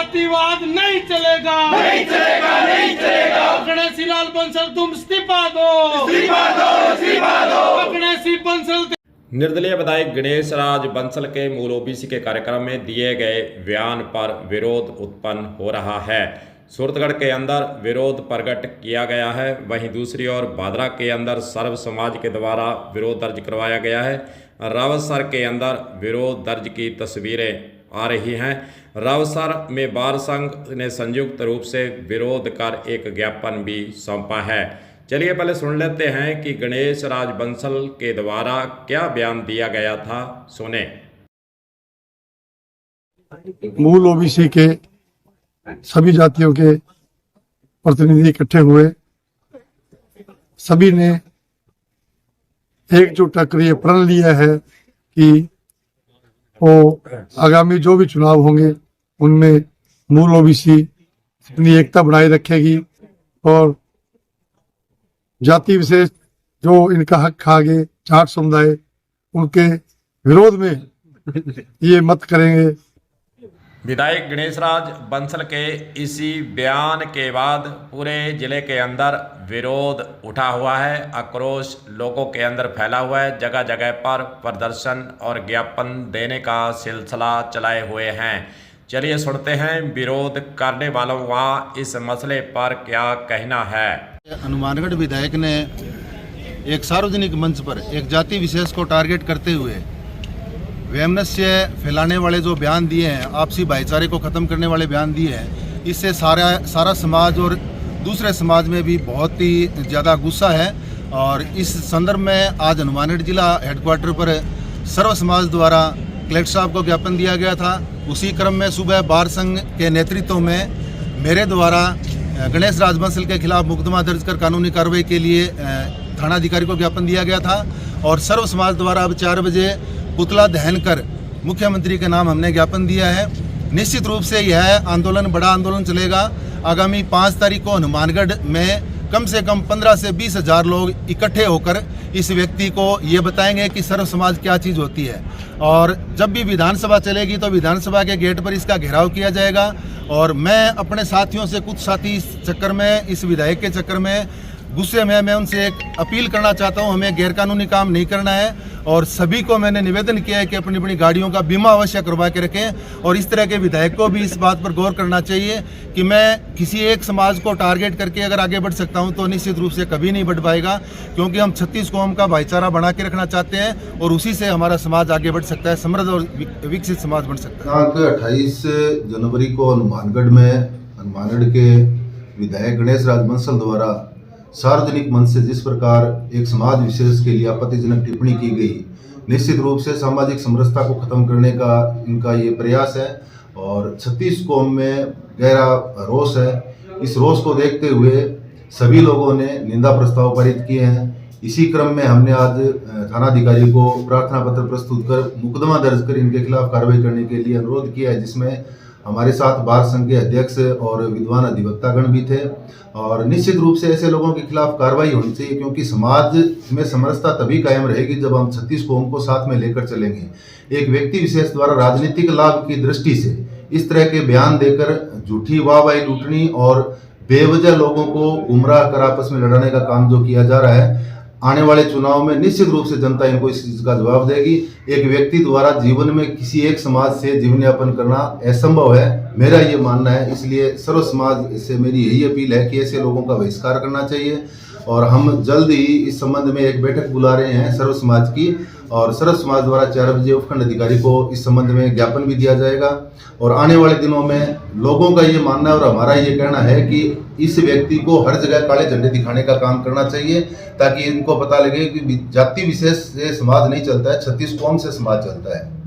जातिवाद नहीं चलेगा, नहीं चलेगा, नहीं चलेगा। गणेशी लाल बंसल तुम इस्तीफा दो, इस्तीफा दो, इस्तीफा दो। गणेशी बंसल। निर्दलीय विधायक गणेश राज बंसल के मूल ओबीसी के कार्यक्रम में दिए गए बयान पर विरोध उत्पन्न हो रहा है। सूरतगढ़ के अंदर विरोध प्रकट किया गया है, वहीं दूसरी ओर भादरा के अंदर सर्व समाज के द्वारा विरोध दर्ज करवाया गया है। रावतसर के अंदर विरोध दर्ज की तस्वीरें आ रही हैं। रावतसर में बार संघ ने संयुक्त रूप से विरोध कर एक ज्ञापन भी सौंपा है। चलिए पहले सुन लेते हैं कि गणेश राज बंसल के द्वारा क्या बयान दिया गया था, सुने। मूल ओबीसी के सभी जातियों के प्रतिनिधि इकट्ठे हुए, सभी ने एकजुट होकर ये प्रण लिया है कि वो आगामी जो भी चुनाव होंगे उनमें मूल ओबीसी अपनी एकता बनाए रखेगी और जाति विशेष जो इनका हक खा गए जाट समुदाय, उनके विरोध में ये मत करेंगे। विधायक गणेश राज बंसल के इसी बयान के बाद पूरे जिले के अंदर विरोध उठा हुआ है, आक्रोश लोगों के अंदर फैला हुआ है। जगह जगह पर प्रदर्शन और ज्ञापन देने का सिलसिला चलाए हुए हैं। चलिए सुनते हैं विरोध करने वालों वहाँ इस मसले पर क्या कहना है। हनुमानगढ़ विधायक ने एक सार्वजनिक मंच पर एक जाति विशेष को टारगेट करते हुए वैमनस्य फैलाने वाले जो बयान दिए हैं, आपसी भाईचारे को ख़त्म करने वाले बयान दिए हैं, इससे सारा समाज और दूसरे समाज में भी बहुत ही ज़्यादा गुस्सा है। और इस संदर्भ में आज हनुमानगढ़ जिला हेडक्वार्टर पर सर्व समाज द्वारा कलेक्टर साहब को ज्ञापन दिया गया था। उसी क्रम में सुबह बार संघ के नेतृत्व में मेरे द्वारा गणेश राज बंसल के खिलाफ मुकदमा दर्ज कर कानूनी कार्रवाई के लिए थानाधिकारी को ज्ञापन दिया गया था। और सर्व समाज द्वारा अब 4 बजे पुतला दहन कर मुख्यमंत्री के नाम हमने ज्ञापन दिया है। निश्चित रूप से यह आंदोलन बड़ा आंदोलन चलेगा। आगामी 5 तारीख को हनुमानगढ़ में कम से कम 15 से 20 हज़ार लोग इकट्ठे होकर इस व्यक्ति को ये बताएंगे कि सर्व समाज क्या चीज़ होती है। और जब भी विधानसभा चलेगी तो विधानसभा के गेट पर इसका घेराव किया जाएगा। और मैं अपने साथियों से, कुछ साथी इस चक्कर में, इस विधायक के चक्कर में गुस्से में, मैं उनसे एक अपील करना चाहता हूं, हमें गैरकानूनी काम नहीं करना है। और सभी को मैंने निवेदन किया है कि अपनी अपनी गाड़ियों का बीमा अवश्य करवा के रखें। और इस तरह के विधायक को भी इस बात पर गौर करना चाहिए कि मैं किसी एक समाज को टारगेट करके अगर आगे बढ़ सकता हूं तो निश्चित रूप से कभी नहीं बढ़ पाएगा, क्योंकि हम 36 कौम का भाईचारा बना के रखना चाहते हैं और उसी से हमारा समाज आगे बढ़ सकता है, समृद्ध और विकसित समाज बन सकता है। 28 जनवरी को हनुमानगढ़ के विधायक गणेश राज बंसल द्वारा सार्वजनिक मंच से जिस प्रकार एक समाज विशेष के लिए आपत्तिजनक टिप्पणी की गई, निश्चित रूप से सामाजिक समरसता को खत्म करने का इनका ये प्रयास है। और 36 कौम में गहरा रोष है। इस रोष को देखते हुए सभी लोगों ने निंदा प्रस्ताव पारित किए हैं। इसी क्रम में हमने आज थानाधिकारी को प्रार्थना पत्र प्रस्तुत कर मुकदमा दर्ज कर इनके खिलाफ कार्रवाई करने के लिए अनुरोध किया है, जिसमें हमारे साथ बार संघ के अध्यक्ष और विद्वान अधिवक्तागण भी थे। और निश्चित रूप से ऐसे लोगों के खिलाफ कार्रवाई होनी चाहिए, क्योंकि समाज में समरसता तभी कायम रहेगी जब हम 36 कौम को साथ में लेकर चलेंगे। एक व्यक्ति विशेष द्वारा राजनीतिक लाभ की दृष्टि से इस तरह के बयान देकर झूठी वाहवाही लूटनी और बेवजह लोगों को गुमराह कर आपस में लड़ाने का काम जो किया जा रहा है, आने वाले चुनाव में निश्चित रूप से जनता इनको इस चीज का जवाब देगी। एक व्यक्ति द्वारा जीवन में किसी एक समाज से जीवन यापन करना असंभव है, मेरा ये मानना है। इसलिए सर्व समाज से मेरी यही अपील है कि ऐसे लोगों का बहिष्कार करना चाहिए। और हम जल्द ही इस संबंध में एक बैठक बुला रहे हैं सर्व समाज की, और सर्व समाज द्वारा 4 बजे उपखंड अधिकारी को इस संबंध में ज्ञापन भी दिया जाएगा। और आने वाले दिनों में लोगों का ये मानना है और हमारा ये कहना है कि इस व्यक्ति को हर जगह काले झंडे दिखाने का काम करना चाहिए, ताकि इनको पता लगे कि जाति विशेष से समाज नहीं चलता है, 36 कौम से समाज चलता है।